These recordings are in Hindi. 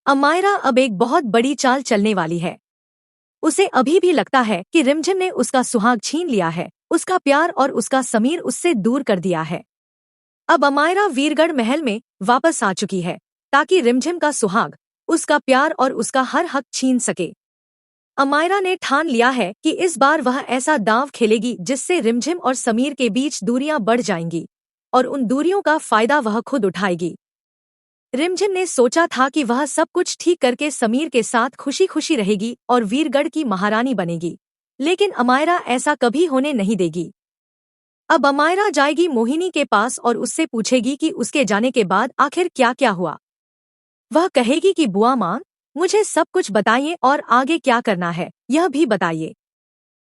अमायरा अब एक बहुत बड़ी चाल चलने वाली है। उसे अभी भी लगता है कि रिमझिम ने उसका सुहाग छीन लिया है, उसका प्यार और उसका समीर उससे दूर कर दिया है। अब अमायरा वीरगढ़ महल में वापस आ चुकी है ताकि रिमझिम का सुहाग, उसका प्यार और उसका हर हक छीन सके। अमायरा ने ठान लिया है कि इस बार वह ऐसा दांव खेलेगी जिससे रिमझिम और समीर के बीच दूरियां बढ़ जाएंगी और उन दूरियों का फायदा वह खुद उठाएगी। रिमझिम ने सोचा था कि वह सब कुछ ठीक करके समीर के साथ खुशी खुशी रहेगी और वीरगढ़ की महारानी बनेगी, लेकिन अमायरा ऐसा कभी होने नहीं देगी। अब अमायरा जाएगी मोहिनी के पास और उससे पूछेगी कि उसके जाने के बाद आखिर क्या क्या हुआ। वह कहेगी कि बुआ माँ, मुझे सब कुछ बताइए और आगे क्या करना है यह भी बताइए।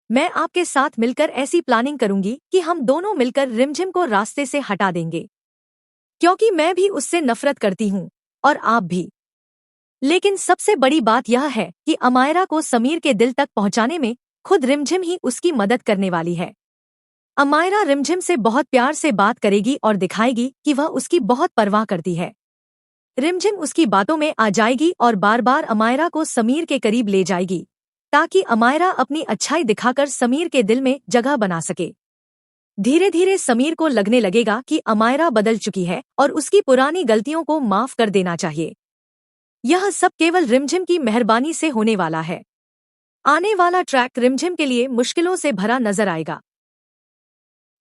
मैं आपके साथ मिलकर ऐसी प्लानिंग करूंगी कि हम दोनों मिलकर रिमझिम को रास्ते से हटा देंगे, क्योंकि मैं भी उससे नफरत करती हूँ और आप भी। लेकिन सबसे बड़ी बात यह है कि अमायरा को समीर के दिल तक पहुंचाने में खुद रिमझिम ही उसकी मदद करने वाली है। अमायरा रिमझिम से बहुत प्यार से बात करेगी और दिखाएगी कि वह उसकी बहुत परवाह करती है। रिमझिम उसकी बातों में आ जाएगी और बार बार अमायरा को समीर के करीब ले जाएगी ताकि अमायरा अपनी अच्छाई दिखाकर समीर के दिल में जगह बना सके। धीरे धीरे समीर को लगने लगेगा कि अमायरा बदल चुकी है और उसकी पुरानी गलतियों को माफ कर देना चाहिए। यह सब केवल रिमझिम की मेहरबानी से होने वाला है। आने वाला ट्रैक रिमझिम के लिए मुश्किलों से भरा नजर आएगा।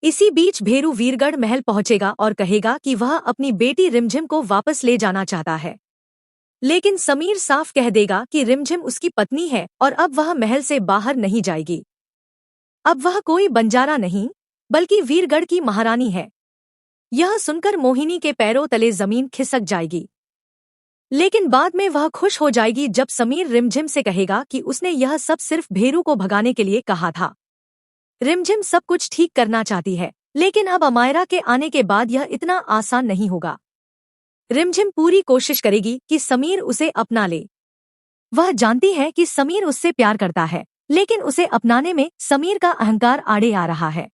इसी बीच भेरू वीरगढ़ महल पहुंचेगा और कहेगा कि वह अपनी बेटी रिमझिम को वापस ले जाना चाहता है, लेकिन समीर साफ कह देगा कि रिमझिम उसकी पत्नी है और अब वह महल से बाहर नहीं जाएगी। अब वह कोई बंजारा नहीं बल्कि वीरगढ़ की महारानी है। यह सुनकर मोहिनी के पैरों तले जमीन खिसक जाएगी, लेकिन बाद में वह खुश हो जाएगी जब समीर रिमझिम से कहेगा कि उसने यह सब सिर्फ भेरू को भगाने के लिए कहा था। रिमझिम सब कुछ ठीक करना चाहती है, लेकिन अब अमायरा के आने के बाद यह इतना आसान नहीं होगा। रिमझिम पूरी कोशिश करेगी कि समीर उसे अपना ले। वह जानती है कि समीर उससे प्यार करता है, लेकिन उसे अपनाने में समीर का अहंकार आड़े आ रहा है।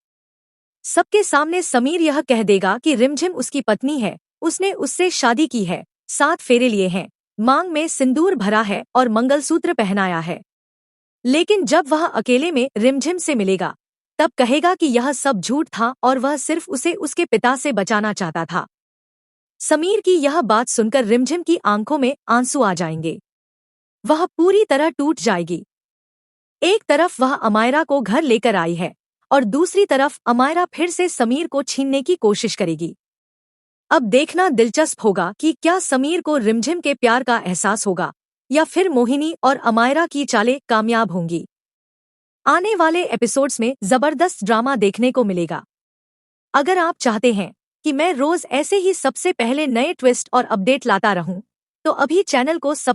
सबके सामने समीर यह कह देगा कि रिमझिम उसकी पत्नी है, उसने उससे शादी की है, 7 फेरे लिए हैं, मांग में सिंदूर भरा है और मंगलसूत्र पहनाया है। लेकिन जब वह अकेले में रिमझिम से मिलेगा तब कहेगा कि यह सब झूठ था और वह सिर्फ उसे उसके पिता से बचाना चाहता था। समीर की यह बात सुनकर रिमझिम की आंखों में आंसू आ जाएंगे। वह पूरी तरह टूट जाएगी। एक तरफ वह अमायरा को घर लेकर आई है और दूसरी तरफ अमायरा फिर से समीर को छीनने की कोशिश करेगी। अब देखना दिलचस्प होगा कि क्या समीर को रिमझिम के प्यार का एहसास होगा या फिर मोहिनी और अमायरा की चालें कामयाब होंगी। आने वाले एपिसोड्स में जबरदस्त ड्रामा देखने को मिलेगा। अगर आप चाहते हैं कि मैं रोज ऐसे ही सबसे पहले नए ट्विस्ट और अपडेट लाता रहूं, तो अभी चैनल को